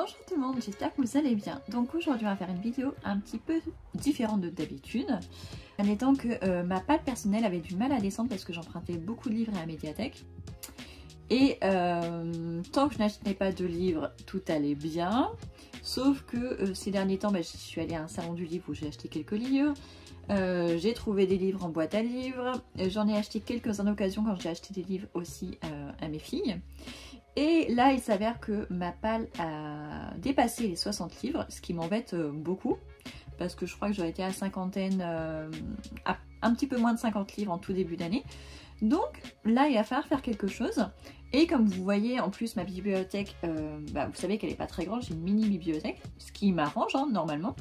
Bonjour tout le monde, j'espère que vous allez bien. Donc aujourd'hui on va faire une vidéo un petit peu différente de d'habitude. En étant que ma palle personnelle avait du mal à descendre parce que j'empruntais beaucoup de livres à la médiathèque. Et tant que je n'achetais pas de livres, tout allait bien. Sauf que ces derniers temps, je suis allée à un salon du livre où j'ai acheté quelques livres. J'ai trouvé des livres en boîte à livres. J'en ai acheté quelques en occasion quand j'ai acheté des livres aussi à mes filles. Et là, il s'avère que ma palle a dépassé les 60 livres, ce qui m'embête beaucoup. Parce que je crois que j'aurais été à cinquantaine, à un petit peu moins de 50 livres en tout début d'année. Donc là, il va falloir faire quelque chose. Et comme vous voyez, en plus, ma bibliothèque, vous savez qu'elle n'est pas très grande, j'ai une mini bibliothèque, ce qui m'arrange normalement.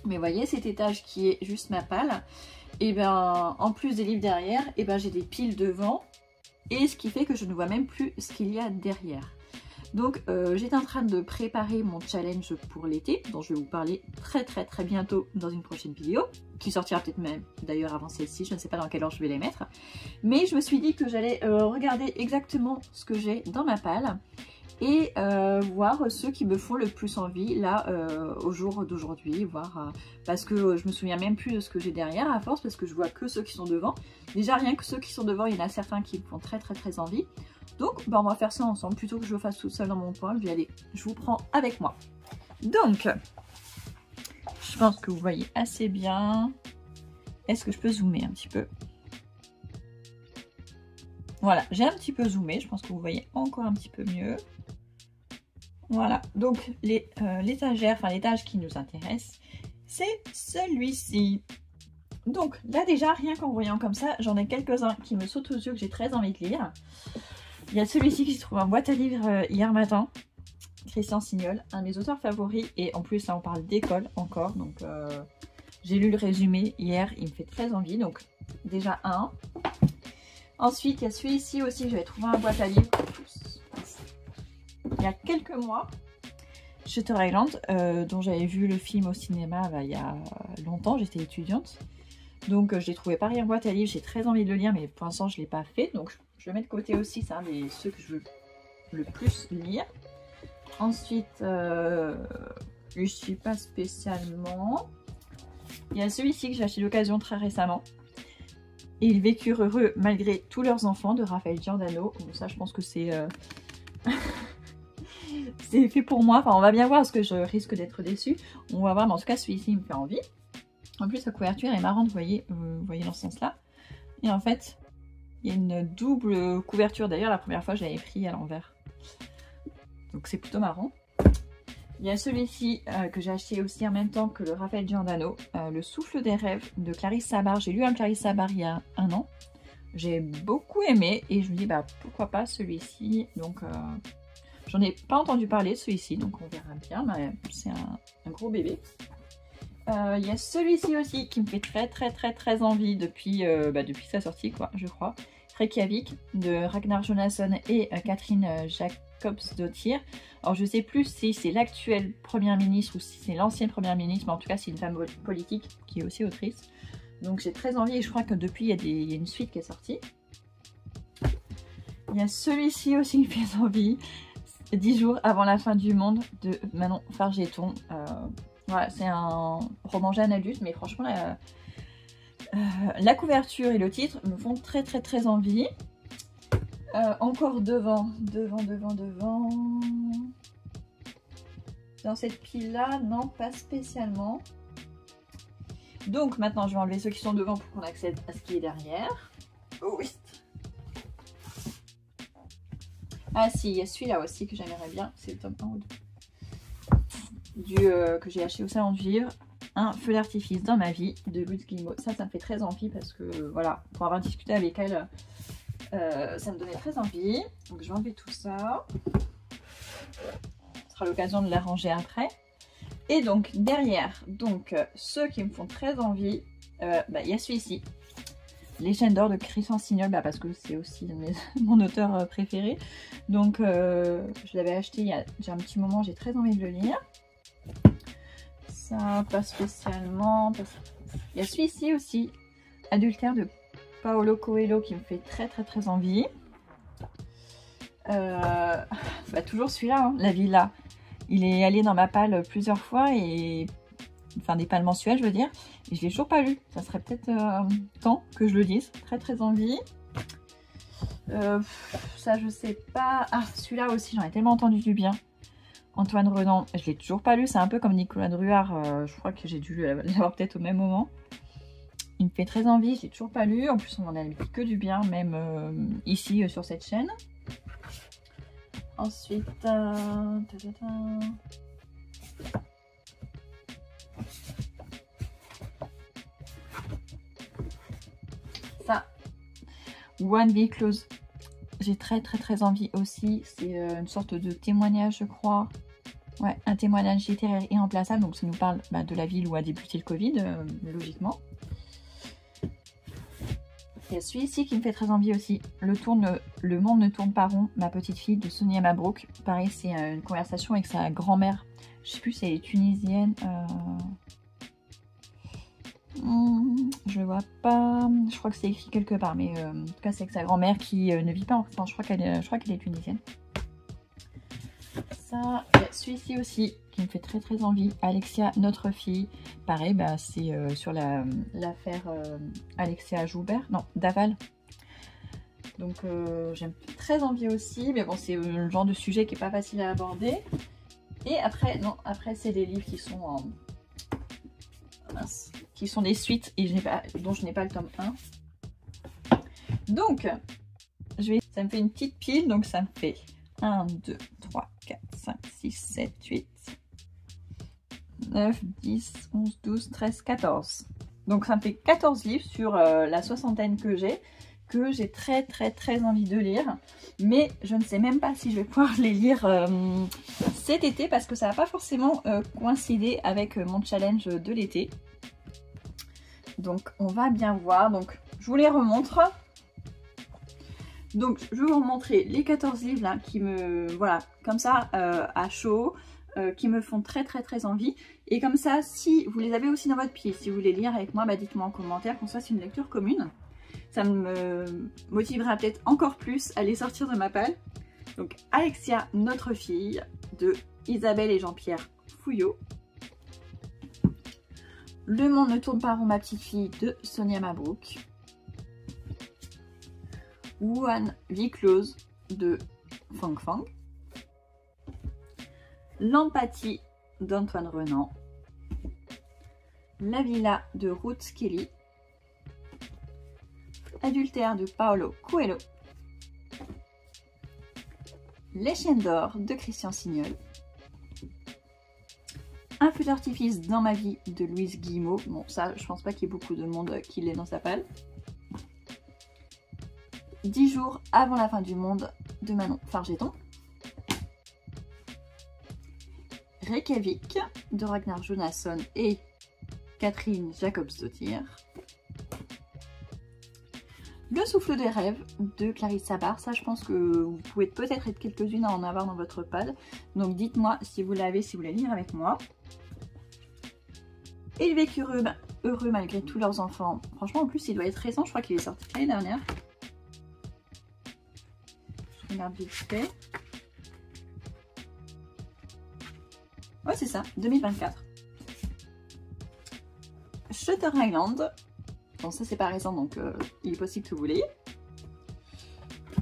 Mais vous voyez, cet étage qui est juste ma palle, et en plus des livres derrière, j'ai des piles devant. Et ce qui fait que je ne vois même plus ce qu'il y a derrière. Donc j'étais en train de préparer mon challenge pour l'été, dont je vais vous parler très bientôt dans une prochaine vidéo, qui sortira peut-être même d'ailleurs avant celle-ci, je ne sais pas dans quelle ordre je vais les mettre. Mais je me suis dit que j'allais regarder exactement ce que j'ai dans ma palle et voir ceux qui me font le plus envie là au jour d'aujourd'hui, parce que je me souviens même plus de ce que j'ai derrière à force, parce que je vois que ceux qui sont devant. Déjà rien que ceux qui sont devant, il y en a certains qui me font très envie. Donc on va faire ça ensemble, plutôt que je le fasse toute seule dans mon coin. Je vous prends avec moi. Donc je pense que vous voyez assez bien. Est-ce que je peux zoomer un petit peu? Voilà, j'ai un petit peu zoomé, je pense que vous voyez encore un petit peu mieux. Voilà, donc l'étagère, l'étage qui nous intéresse, c'est celui-ci. Donc là déjà, rien qu'en voyant comme ça, j'en ai quelques-uns qui me sautent aux yeux, que j'ai très envie de lire. Il y a celui-ci qui se trouve en boîte à livres hier matin, Christian Signol, un de mes auteurs favoris, et en plus là on parle d'école encore, donc j'ai lu le résumé hier, il me fait très envie, donc déjà un. Ensuite il y a celui-ci aussi que j'avais trouvé en boîte à livres, il y a quelques mois, Shutter Island, dont j'avais vu le film au cinéma il y a longtemps, j'étais étudiante. Donc je l'ai trouvé pareil en boîte à livres, j'ai très envie de le lire, mais pour l'instant je ne l'ai pas fait. Donc je le mets de côté aussi, c'est un des ceux que je veux le plus lire. Ensuite, je ne suis pas spécialement. Il y a celui-ci que j'ai acheté d'occasion très récemment. Ils vécurent heureux malgré tous leurs enfants, de Raphaël Giordano. Bon, ça je pense que c'est... c'est fait pour moi. Enfin, on va bien voir, parce que je risque d'être déçue. On va voir, mais en tout cas celui-ci me fait envie. En plus, la couverture est marrante, vous voyez dans ce sens-là. Et en fait, il y a une double couverture. D'ailleurs, la première fois, je l'avais pris à l'envers. Donc, c'est plutôt marrant. Il y a celui-ci que j'ai acheté aussi en même temps que le Raphaël Giordano, Le souffle des rêves de Clarisse Sabar. J'ai lu un Clarisse Sabar il y a un an. J'ai beaucoup aimé et je me dis, pourquoi pas celui-ci. Donc, j'en ai pas entendu parler de celui-ci, donc on verra bien. Mais c'est un gros bébé. Il y a celui-ci aussi qui me fait très envie depuis sa sortie, je crois. Reykjavik de Ragnar Jonasson et Catherine Jacobsdottir. Alors je sais plus si c'est l'actuelle première ministre ou si c'est l'ancienne première ministre, mais en tout cas c'est une femme politique qui est aussi autrice. Donc j'ai très envie et je crois que depuis il y a une suite qui est sortie. Il y a celui-ci aussi qui me fait envie. 10 jours avant la fin du monde de Manon Fargeton. Voilà, c'est un roman jeune adulte, mais franchement, la couverture et le titre me font très envie. Encore devant. Dans cette pile-là, non, pas spécialement. Donc maintenant, je vais enlever ceux qui sont devant pour qu'on accède à ce qui est derrière. Oh oui. Ah si, il y a celui-là aussi que j'aimerais bien, c'est le tome 1 ou 2. Que j'ai acheté au salon du livre, Un feu d'artifice dans ma vie de Louise Guillemot. Ça me fait très envie parce que voilà, pour avoir discuté avec elle, ça me donnait très envie. Donc je vais enlever tout ça. Ce sera l'occasion de la ranger après. Et donc derrière, ceux qui me font très envie, il y a celui-ci. Les chaînes d'or de Christian Signol, parce que c'est aussi mon auteur préféré. Donc je l'avais acheté il y a déjà un petit moment, j'ai très envie de le lire. Ça, pas spécialement. Il y a celui-ci aussi, Adultère de Paolo Coelho, qui me fait très envie. Toujours celui-là, La Villa. Il est allé dans ma palle plusieurs fois, et enfin des pales mensuelles je veux dire, et je l'ai toujours pas lu. Ça serait peut-être temps que je le lise. Très très envie. Ça je sais pas. Ah, celui-là aussi j'en ai tellement entendu du bien. Antoine Renan, je l'ai toujours pas lu. C'est un peu comme Nicolas Druard, je crois que j'ai dû l'avoir peut-être au même moment. Il me fait très envie, je l'ai toujours pas lu. En plus on en a dit que du bien, même ici sur cette chaîne. Ensuite, ça, One Be Close. J'ai très envie aussi. C'est une sorte de témoignage, je crois. Ouais, un témoignage littéraire irremplaçable. Donc ça nous parle de la ville où a débuté le Covid, logiquement. Il y a celui-ci qui me fait très envie aussi. Le monde ne tourne pas rond, ma petite fille, de Sonia Mabrouk. Pareil, c'est une conversation avec sa grand-mère. Je sais plus si elle est tunisienne. Je vois pas. Je crois que c'est écrit quelque part, mais en tout cas c'est avec sa grand-mère qui ne vit pas en France. Je crois qu'elle est tunisienne. Ça, celui-ci aussi qui me fait très envie. Alexia, notre fille. Pareil, c'est sur l'affaire Alexia Joubert. Non, Daval. Donc j'ai très envie aussi. Mais bon, c'est le genre de sujet qui est pas facile à aborder. Et après, non, après c'est des livres qui sont en... Mince, qui sont des suites et dont je n'ai pas le tome 1. Donc, ça me fait une petite pile. Donc ça me fait 1, 2, 3, 4, 5, 6, 7, 8, 9, 10, 11, 12, 13, 14. Donc ça me fait 14 livres sur la soixantaine que j'ai très envie de lire. Mais je ne sais même pas si je vais pouvoir les lire cet été parce que ça va pas forcément coïncider avec mon challenge de l'été. Donc on va bien voir. Donc je vous les remontre. Donc je vais vous montrer les 14 livres là qui me, voilà, comme ça à chaud, qui me font très envie. Et comme ça, si vous les avez aussi dans votre pied, si vous voulez lire avec moi, dites-moi en commentaire qu'on fasse une lecture commune. Ça me motivera peut-être encore plus à les sortir de ma palle. Donc Alexia, notre fille, de Isabelle et Jean-Pierre Fouillot. Le monde ne tourne pas rond, ma petite fille, de Sonia Mabrouk. One Be Close de Fang Fang. L'empathie d'Antoine Renan. La villa de Ruth Kelly. Adultère de Paolo Coelho. Les chiennes d'or de Christian Signol. Un feu d'artifice dans ma vie de Louise Guillemot. Bon, ça, je pense pas qu'il y ait beaucoup de monde qui l'ait dans sa palle. 10 jours avant la fin du monde de Manon Fargeton. Reykjavik de Ragnar Jonasson et Catherine Jacobsdottir. Le souffle des rêves de Clarisse Sabar. Ça, je pense que vous pouvez peut-être être quelques-unes à en avoir dans votre palle. Donc dites-moi si vous l'avez, si vous voulez lire avec moi. Et ils vécurent heureux malgré tous leurs enfants. Franchement, en plus, il doit être récent. Je crois qu'il est sorti l'année dernière. Je regarde vite fait. Ouais, c'est ça, 2024. Shutter Island. Bon, ça c'est pas récent, donc il est possible que vous l'ayez.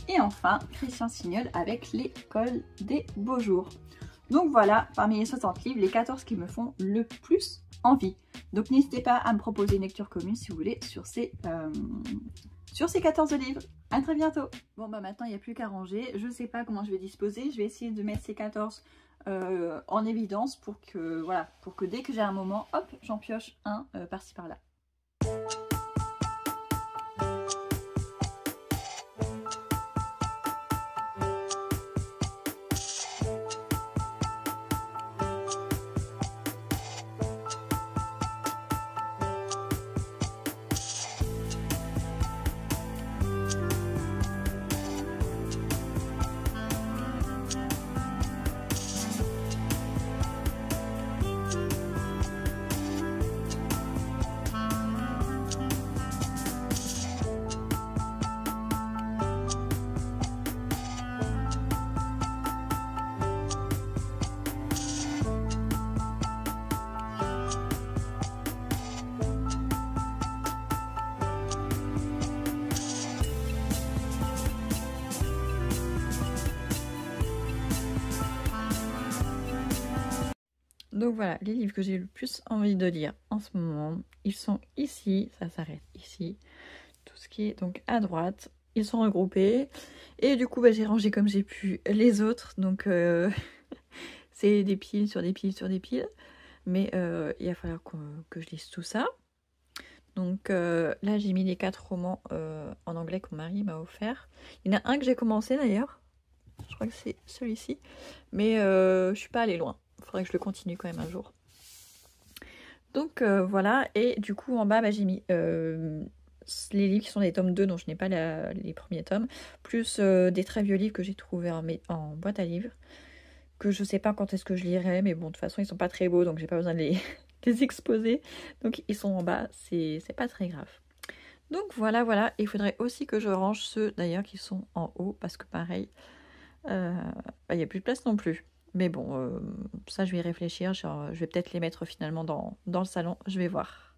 Et enfin, Christian Signol avec l'école des beaux jours. Donc voilà, parmi les 60 livres, les 14 qui me font le plus envie. Donc n'hésitez pas à me proposer une lecture commune si vous voulez sur ces 14 livres. À très bientôt. Bon maintenant il n'y a plus qu'à ranger. Je ne sais pas comment je vais disposer. Je vais essayer de mettre ces 14 en évidence pour que, voilà, pour que dès que j'ai un moment, hop, j'en pioche un par-ci par-là. Donc voilà, les livres que j'ai le plus envie de lire en ce moment, ils sont ici, ça s'arrête ici. Tout ce qui est donc à droite, ils sont regroupés. Et du coup, bah, j'ai rangé comme j'ai pu les autres. Donc c'est des piles sur des piles sur des piles. Mais il va falloir que je lise tout ça. Donc là, j'ai mis les 4 romans en anglais que mon mari m'a offert. Il y en a un que j'ai commencé d'ailleurs. Je crois que c'est celui-ci. Mais je suis pas allée loin. Il faudrait que je le continue quand même un jour. Donc voilà. Et du coup, en bas, bah, j'ai mis les livres qui sont des tomes 2, dont je n'ai pas les premiers tomes. Plus des très vieux livres que j'ai trouvés en boîte à livres. Que je sais pas quand est-ce que je lirai. Mais bon, de toute façon, ils sont pas très beaux. Donc j'ai pas besoin de les exposer. Donc ils sont en bas. C'est pas très grave. Donc voilà, voilà. Et il faudrait aussi que je range ceux d'ailleurs qui sont en haut. Parce que pareil, il n'y a plus de place non plus. Mais bon, ça je vais y réfléchir. Genre, je vais peut-être les mettre finalement dans le salon. Je vais voir.